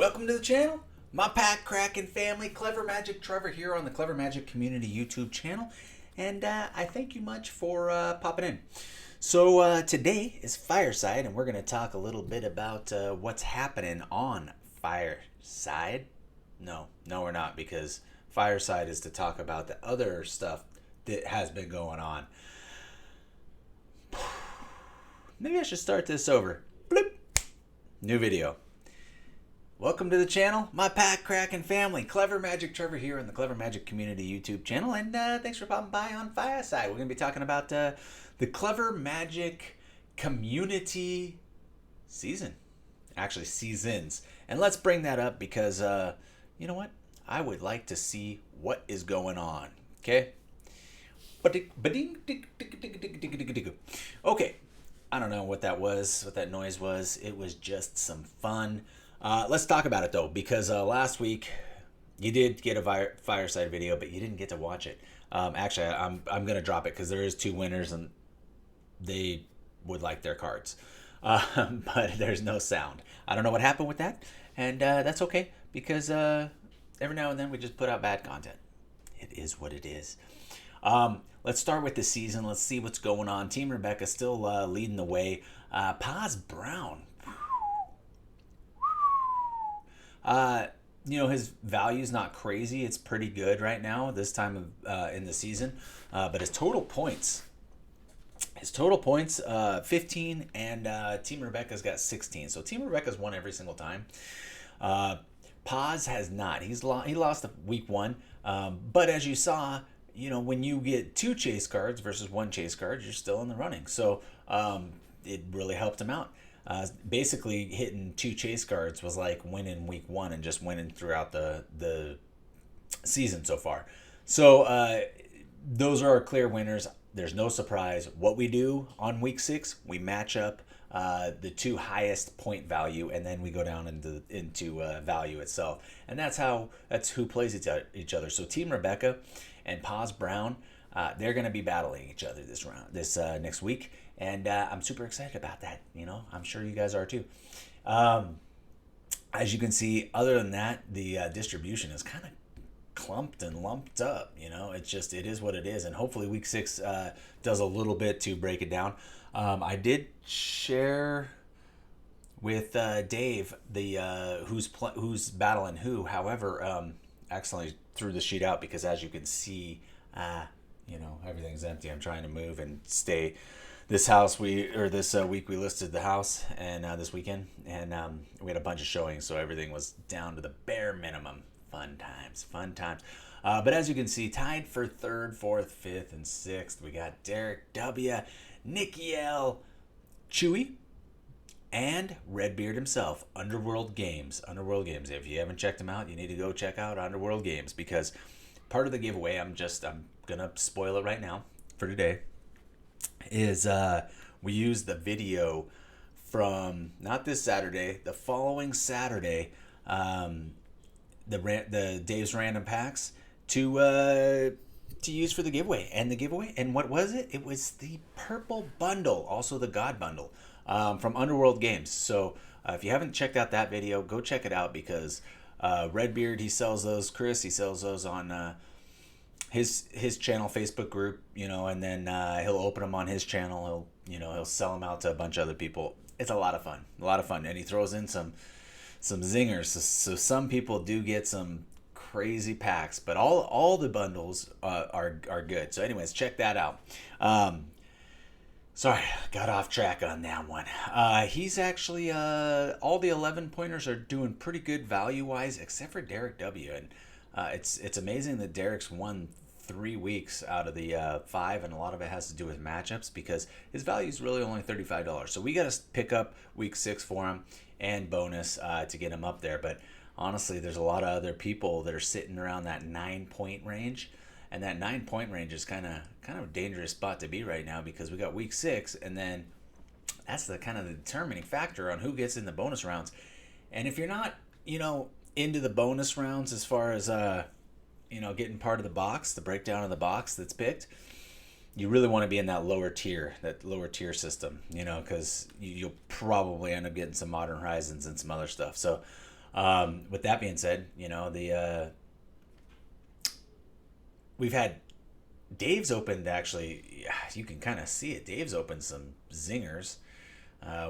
Welcome to the channel, my pack cracking family. Clever Magic Trevor here on the Clever Magic Community YouTube channel, and I thank you much for popping in. So today is Fireside, and we're going to talk a little bit about what's happening on Fireside. No, we're not, because Fireside is to talk about the other stuff that has been going on. Maybe I should start this over. Bloop. New video. Welcome to the channel, my pack cracking family. Clever Magic Trevor here on the Clever Magic Community YouTube channel, and thanks for popping by on Fireside. We're going to be talking about the Clever Magic Community season. Actually, seasons. And let's bring that up because, you know what? I would like to see what is going on. Okay? Okay. I don't know what that was, what that noise was. It was just some fun. Let's talk about it though, because last week you did get a Fireside video, but you didn't get to watch it. Actually, I'm gonna drop it because there is 2 winners and they would like their cards, but there's no sound. I don't know what happened with that, and that's okay because every now and then we just put out bad content. It is what it is. Let's start with the season. Let's see what's going on. Team Rebecca still leading the way. Paz Brown. You know, his value's not crazy. It's pretty good right now, this time of in the season. But his total points, 15, and Team Rebecca's got 16. So Team Rebecca's won every single time. Paz has not. He lost week 1. But as you saw, you know, when you get 2 chase cards versus 1 chase card, you're still in the running. So it really helped him out. Basically hitting 2 chase cards was like winning week 1 and just winning throughout the season so far. So those are our clear winners. There's no surprise. What we do on week 6, we match up the 2 highest point value, and then we go down into value itself, and that's who plays each other. So Team Rebecca and Paz Brown, they're going to be battling each other this next week. And I'm super excited about that. You know, I'm sure you guys are too. As you can see, other than that, the distribution is kind of clumped and lumped up. You know, it is what it is. And hopefully week 6 does a little bit to break it down. I did share with Dave the who's battling who. However, accidentally threw the sheet out because, as you can see, you know, everything's empty. I'm trying to move and stay. This week we listed the house, and this weekend, and we had a bunch of showings, so everything was down to the bare minimum. Fun times. But as you can see, tied for 3rd, 4th, 5th, and 6th, we got Derek W, Nikki L, Chewy, and Redbeard himself, Underworld Games. If you haven't checked them out, you need to go check out Underworld Games, because part of the giveaway, I'm gonna spoil it right now for today, is we used the video from not this Saturday, the following Saturday, the Dave's Random Packs to use for the giveaway. And what was it? It was the purple bundle, also the God bundle, from Underworld Games. So if you haven't checked out that video, go check it out, because Redbeard, he sells those. Chris, he sells those on his channel Facebook group, you know, and then he'll open them on his channel. He'll sell them out to a bunch of other people. It's a lot of fun, and he throws in some zingers. So some people do get some crazy packs, but all the bundles are good. So anyways, check that out. Sorry, got off track on that one. He's actually all the 11 pointers are doing pretty good value wise, except for Derek W. And it's amazing that Derek's won 3 weeks out of the 5, and a lot of it has to do with matchups, because his value is really only $35. So we got to pick up week 6 for him and bonus to get him up there. But honestly, there's a lot of other people that are sitting around that 9-point range, and that 9-point range is kind of a dangerous spot to be right now, because we got week 6, and then that's the kind of the determining factor on who gets in the bonus rounds. And if you're not, you know, into the bonus rounds as far as getting part of the box, the breakdown of the box that's picked, you really want to be in that lower tier system, you know, because you'll probably end up getting some Modern Horizons and some other stuff. So With that being said, we've had Dave's opened actually. You can kind of see it. Dave's opened some zingers.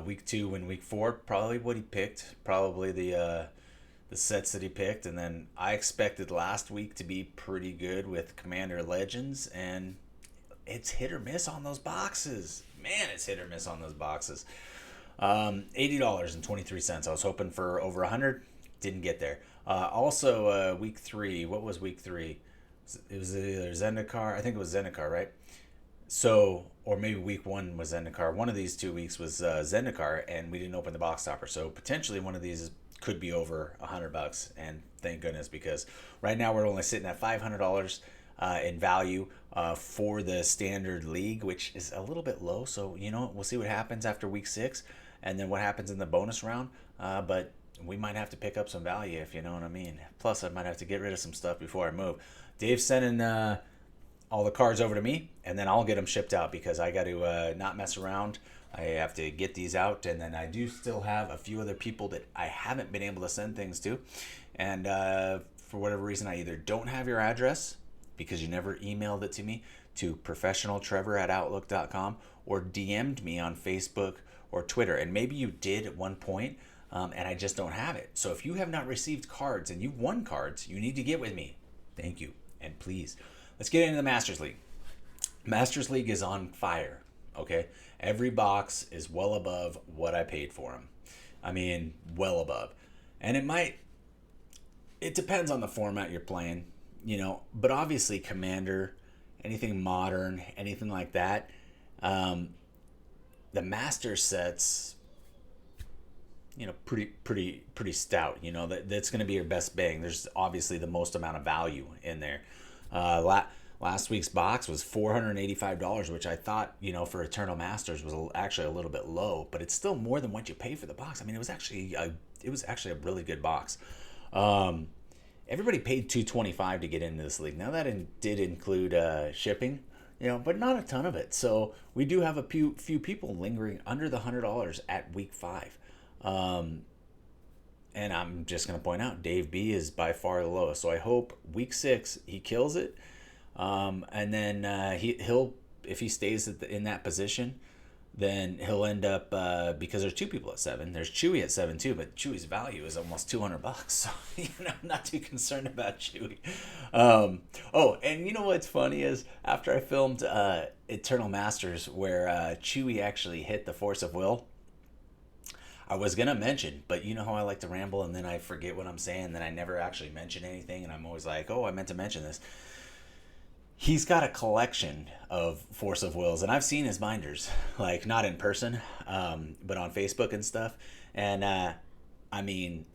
Week 2 and week 4, probably what he picked, probably the sets that he picked, and then I expected last week to be pretty good with Commander Legends, and it's hit or miss on those boxes. Man, it's hit or miss on those boxes. $80.23. I was hoping for over 100. Didn't get there. Also, week 3. What was week 3? It was either Zendikar. I think it was Zendikar, right? So, or maybe week 1 was Zendikar. One of these 2 weeks was Zendikar, and we didn't open the box topper. So potentially one of these could be over $100, and thank goodness, because right now we're only sitting at $500 in value for the standard league, which is a little bit low. So we'll see what happens after week 6, and then what happens in the bonus round. But we might have to pick up some value, if you know what I mean. Plus, I might have to get rid of some stuff before I move. Dave's sending all the cards over to me, and then I'll get them shipped out because I got to not mess around. I have to get these out, and then I do still have a few other people that I haven't been able to send things to. And for whatever reason, I either don't have your address because you never emailed it to me to professionaltrevor@outlook.com, or DM'd me on Facebook or Twitter. And maybe you did at one point, and I just don't have it. So if you have not received cards and you've won cards, you need to get with me. Thank you. And please, let's get into the Masters League. Masters League is on fire, okay? Every box is well above what I paid for them. I mean, well above. And it depends on the format you're playing, but obviously Commander, anything modern, anything like that, the Master sets, pretty stout. That's going to be your best bang. There's obviously the most amount of value in there. Last week's box was $485, which I thought, for Eternal Masters was actually a little bit low, but it's still more than what you pay for the box. I mean, it was actually a really good box. Everybody paid $225 to get into this league. Now that did include shipping, but not a ton of it. So we do have a few people lingering under the $100 at week 5. And I'm just going to point out, Dave B is by far the lowest. So I hope week 6 he kills it. And then he'll, if he stays in that position, then he'll end up, because there's 2 people at 7. There's Chewy at 7 too, but Chewy's value is almost $200. So, I'm not too concerned about Chewy. Oh, and what's funny is after I filmed Eternal Masters, where Chewy actually hit the Force of Will, I was going to mention, but you know how I like to ramble and then I forget what I'm saying, and then I never actually mention anything, and I'm always like, oh, I meant to mention this. He's got a collection of Force of Wills, and I've seen his binders, like not in person, but on Facebook and stuff. And I mean,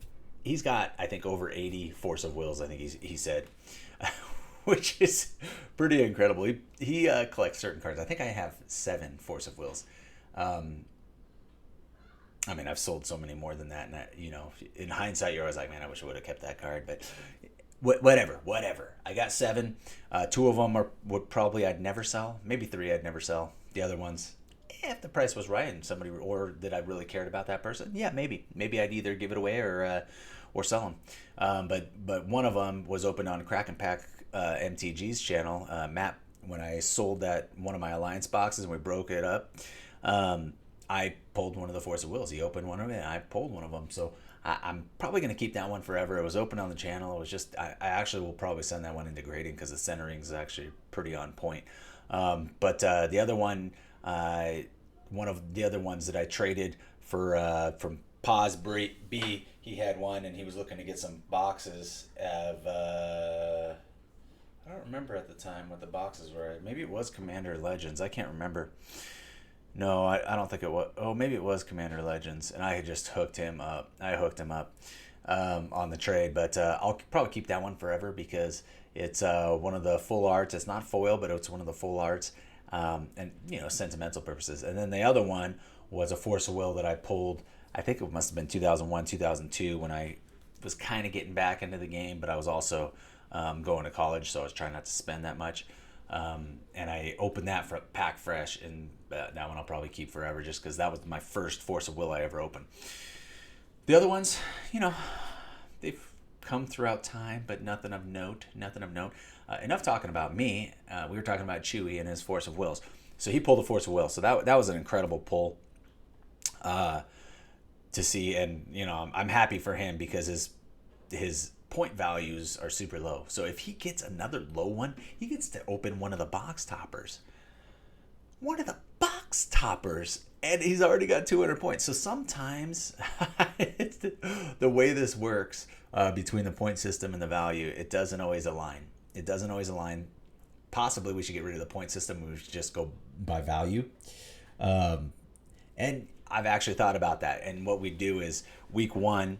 he's got, I think, over 80 Force of Wills, I think he said, which is pretty incredible. He collects certain cards. I think I have 7 Force of Wills. I mean, I've sold so many more than that, and in hindsight, you're always like, man, I wish I would have kept that card, but whatever. I got 7. 2 of them would probably I'd never sell. Maybe 3 I'd never sell. The other ones, if the price was right and somebody, or that I really cared about that person, yeah, maybe I'd either give it away or sell them. But one of them was opened on Crack and Pack MTG's channel. Matt, when I sold that one of my Alliance boxes and we broke it up, I pulled one of the Force of Wills. He opened one of them and I pulled one of them. So I'm probably going to keep that one forever. It was open on the channel. It was just, I actually will probably send that one into grading because the centering is actually pretty on point. But the other one, one of the other ones that I traded for from Paz B, he had one and he was looking to get some boxes of, I don't remember at the time what the boxes were. Maybe it was Commander Legends. I can't remember. No, I don't think it was. Oh, maybe it was Commander Legends, and I had just hooked him up. On the trade, but I'll probably keep that one forever because it's one of the full arts. It's not foil, but it's one of the full arts, and sentimental purposes. And then the other one was a Force of Will that I pulled. I think it must have been 2001, 2002 when I was kind of getting back into the game, but I was also going to college, so I was trying not to spend that much. And I opened that for pack fresh, and that one I'll probably keep forever just because that was my first Force of Will I ever opened. The other ones, they've come throughout time, but nothing of note. Nothing of note. Enough talking about me. We were talking about Chewy and his Force of Wills. So he pulled a Force of Will. So that was an incredible pull to see, and I'm happy for him because his point values are super low. So if he gets another low one, he gets to open one of the box toppers. One of the box toppers, and he's already got 200 points. So sometimes it's the way this works between the point system and the value, it doesn't always align. It doesn't always align. Possibly we should get rid of the point system. We should just go by value. And I've actually thought about that. And what we do is week 1,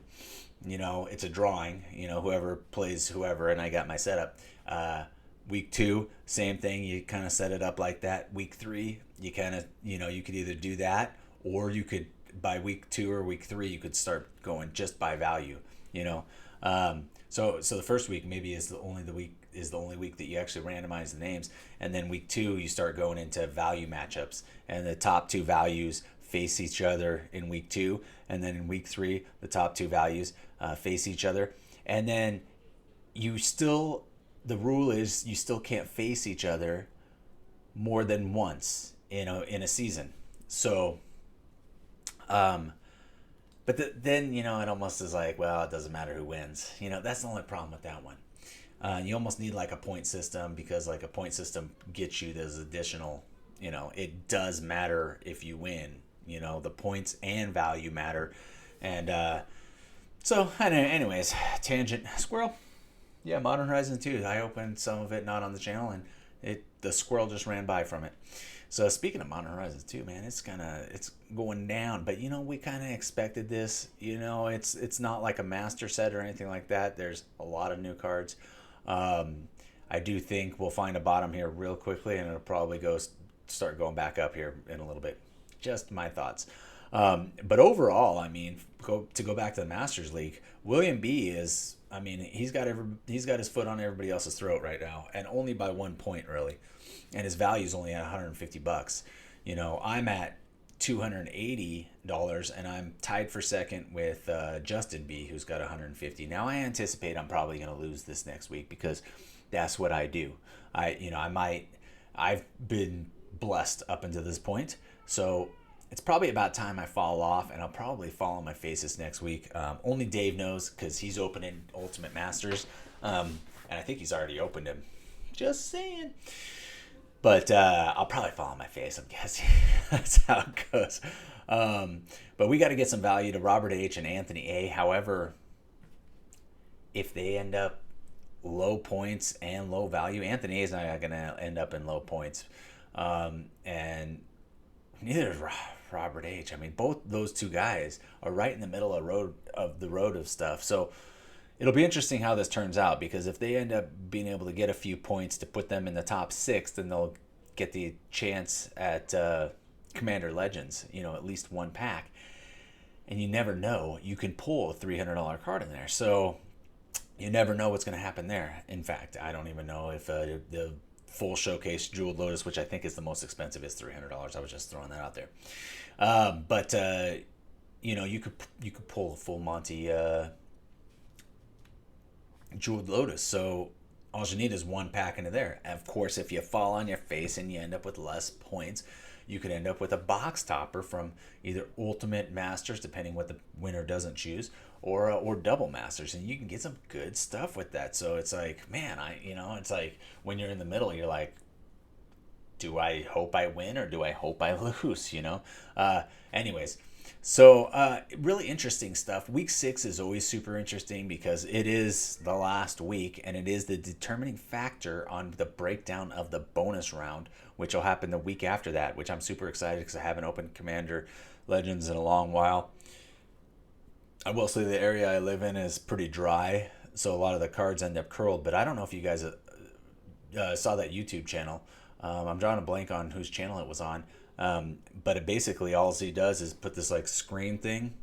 it's a drawing, whoever plays whoever, and I got my setup. Week 2, same thing. You kind of set it up like that. Week 3, you kind of, you could either do that, or you could, by week 2 or week 3, you could start going just by value, So the first week maybe is the only week that you actually randomize the names. And then week 2, you start going into value matchups, and the top 2 values face each other in week 2. And then in week 3, the top 2 values face each other. And then the rule is you still can't face each other more than once in a season. So, but then, it almost is like, well, it doesn't matter who wins. That's the only problem with that one. You almost need like a point system, because like a point system gets you those additional, it does matter if you win, the points and value matter. And so anyways, tangent. Squirrel. Yeah, Modern Horizons 2. I opened some of it, not on the channel, and the squirrel just ran by from it. So speaking of Modern Horizons 2, man, it's going down. But we kind of expected this. It's not like a master set or anything like that. There's a lot of new cards. I do think we'll find a bottom here real quickly, and it'll probably start going back up here in a little bit. Just my thoughts. But overall, to go back to the Masters League, William B is, he's got his foot on everybody else's throat right now, and only by 1 point really, and his value is only at $150. I'm at $280, and I'm tied for second with Justin B, who's got $150. Now I anticipate I'm probably going to lose this next week, because that's what I do. I've been blessed up until this point, so it's probably about time I fall off, and I'll probably fall on my face this next week. Only Dave knows, because he's opening Ultimate Masters, and I think he's already opened him. Just saying. But I'll probably fall on my face, I'm guessing. That's how it goes. But we got to get some value to Robert H. and Anthony A. However, if they end up low points and low value, Anthony A is not going to end up in low points. And neither is Robert H. Both those two guys are right in the middle of the road of stuff. So it'll be interesting how this turns out, because if they end up being able to get a few points to put them in the top 6, then they'll get the chance at Commander Legends, at least one pack. And you never know. You can pull a $300 card in there. So you never know what's going to happen there. In fact, I don't even know if the full showcase Jeweled Lotus, which I think is the most expensive, is $300. I was just throwing that out there. But you could pull a full Monty Jeweled Lotus. So all you need is one pack into there. And of course, if you fall on your face and you end up with less points, you could end up with a box topper from either Ultimate Masters, depending what the winner doesn't choose, or Double Masters, and you can get some good stuff with that. So it's like, man, it's like when you're in the middle, you're like, do I hope I win or do I hope I lose? Anyways, so really interesting stuff. Week 6 is always super interesting, because it is the last week, and it is the determining factor on the breakdown of the bonus round, which will happen the week after that, which I'm super excited, because I haven't opened Commander Legends in a long while. I will say the area I live in is pretty dry, so a lot of the cards end up curled. But I don't know if you guys saw that YouTube channel. I'm drawing a blank on whose channel it was on. But it basically, all he does is put this like screen thing,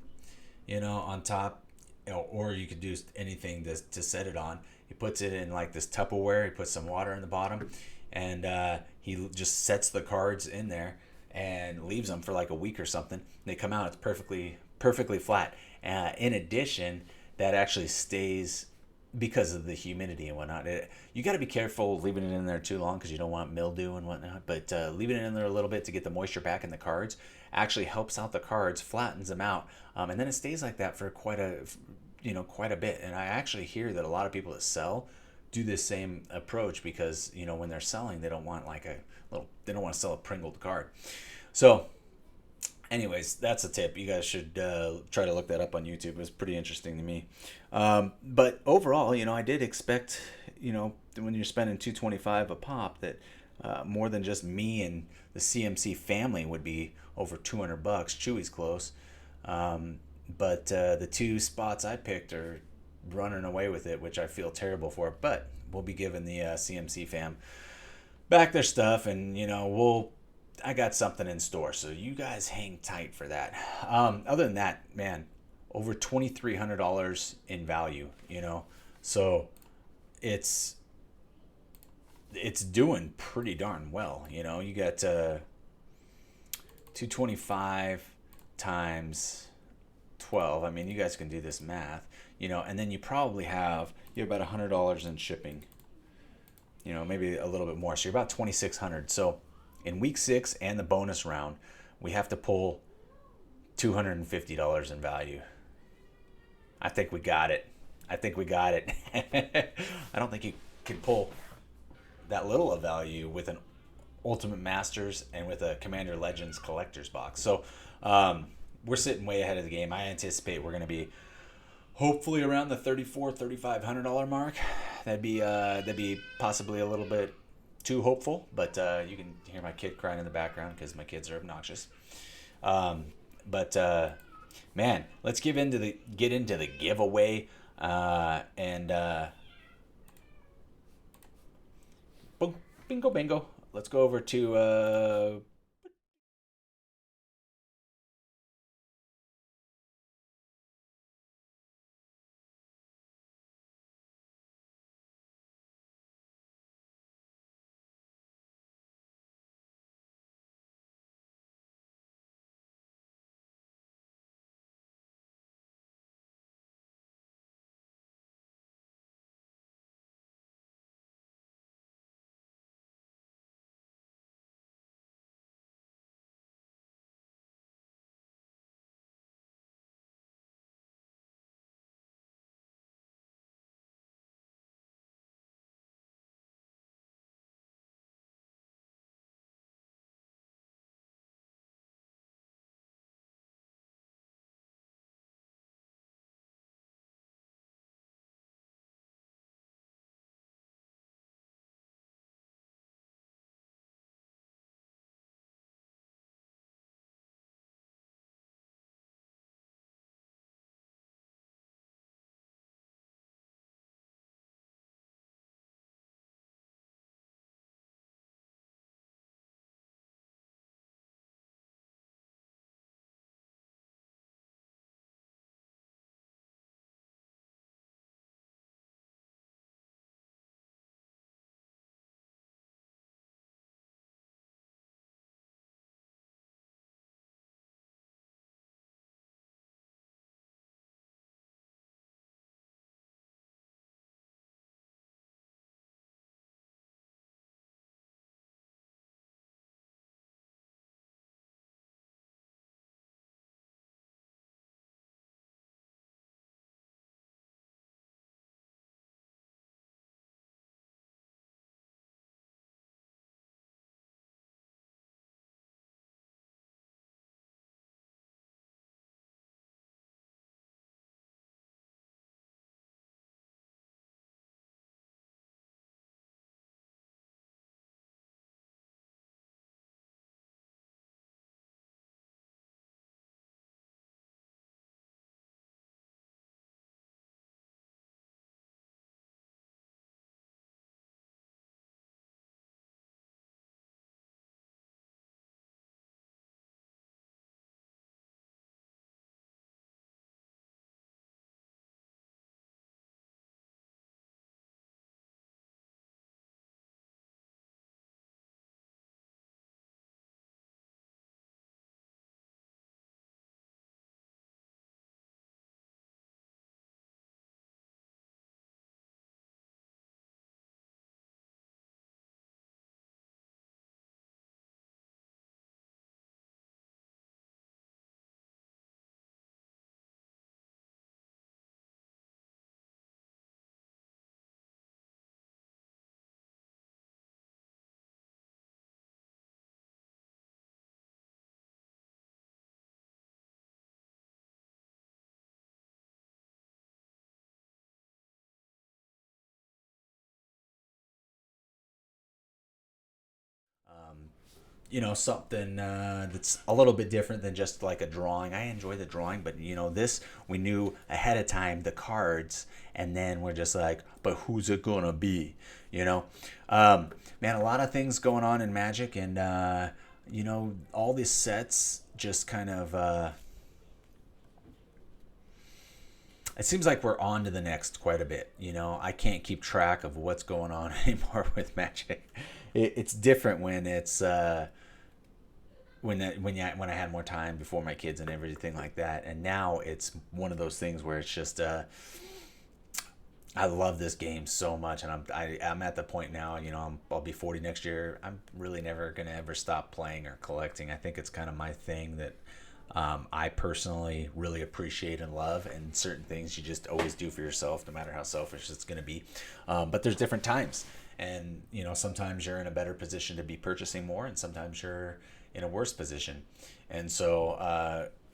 on top, or you could do anything to set it on. He puts it in like this Tupperware. He puts some water in the bottom, and he just sets the cards in there and leaves them for like a week or something. They come out, it's perfectly flat. In addition, that actually stays because of the humidity and whatnot. You got to be careful leaving it in there too long because you don't want mildew and whatnot. But leaving it in there a little bit to get the moisture back in the cards actually helps out the cards, flattens them out, and then it stays like that for quite a bit. And I actually hear that a lot of people that sell do this same approach because when they're selling, they don't want like they don't want to sell a pringled card. So anyways, that's a tip. You guys should try to look that up on YouTube. It was pretty interesting to me. But overall, I did expect, when you're spending 225 a pop, that more than just me and the CMC family would be over 200 bucks. Chewy's close, but the two spots I picked are running away with it, which I feel terrible for. But we'll be giving the CMC fam back their stuff, and I got something in store, so you guys hang tight for that. Other than that, man, over $2,300 in value, so it's it's doing pretty darn well. You got 225 times 12. I mean, you guys can do this math, and then you probably you have about $100 in shipping, maybe a little bit more. So you're about 2,600. So in week 6 and the bonus round, we have to pull $250 in value. I think we got it. I think we got it. I don't think you can pull that little of value with an Ultimate Masters and with a Commander Legends collector's box. So we're sitting way ahead of the game. I anticipate we're going to be hopefully around the $3,500 mark. That'd be possibly a little bit too hopeful, but you can hear my kid crying in the background because my kids are obnoxious. But man, let's get into the giveaway, and bingo bingo. Let's go over to something that's a little bit different than just like a drawing. I enjoy the drawing, but this, we knew ahead of time the cards, and then we're just like, but who's it gonna be? Man, a lot of things going on in Magic, and all these sets just kind of. It seems like we're on to the next quite a bit. I can't keep track of what's going on anymore with Magic. It's different when it's when I had more time before my kids and everything like that, and now it's one of those things where it's just I love this game so much, and I'm at the point now. I'll be 40 next year. I'm really never gonna ever stop playing or collecting. I think it's kind of my thing that I personally really appreciate and love, and certain things you just always do for yourself, no matter how selfish it's going to be. But there's different times, and sometimes you're in a better position to be purchasing more, and sometimes you're in a worse position. And so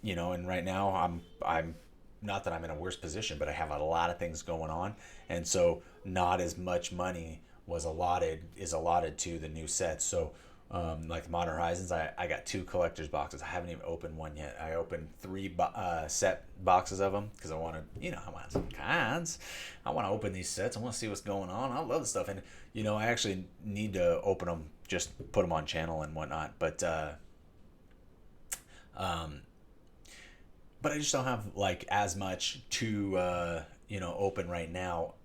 and right now I'm not that I'm in a worse position, but I have a lot of things going on, and so not as much money is allotted to the new sets. So like Modern Horizons, I got 2 collector's boxes. I haven't even opened one yet. I opened 3 set boxes of them because I want some cards. I want to open these sets. I want to see what's going on. I love the stuff, and I actually need to open them, just put them on channel and whatnot. But I just don't have like as much to open right now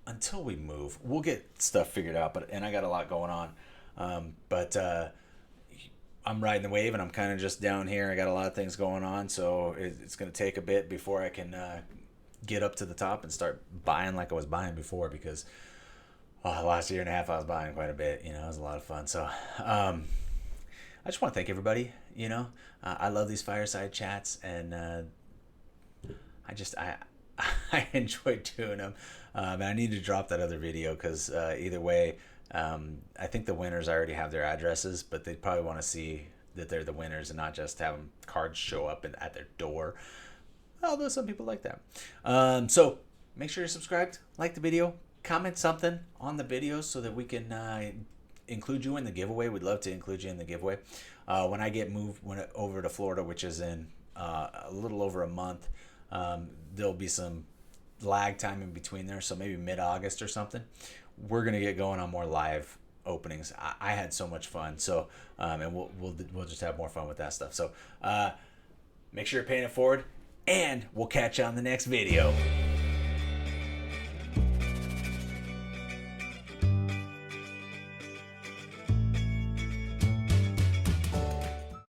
until we move. We'll get stuff figured out, and I got a lot going on. But I'm riding the wave, and I'm kind of just down here. I got a lot of things going on, so it's going to take a bit before I can get up to the top and start buying like I was buying before, because the last year and a half I was buying quite a bit. It was a lot of fun. So I just want to thank everybody. I love these fireside chats, and I enjoy doing them. And I need to drop that other video because either way, I think the winners already have their addresses, but they probably want to see that they're the winners and not just have them cards show up at their door. Although some people like that. So make sure you're subscribed, like the video, comment something on the video so that we can include you in the giveaway. We'd love to include you in the giveaway. When I get moved over to Florida, which is in a little over a month, there'll be some lag time in between there, so maybe mid-August or something. We're gonna get going on more live openings. I had so much fun, so and we'll just have more fun with that stuff. So make sure you're paying it forward, and we'll catch you on the next video.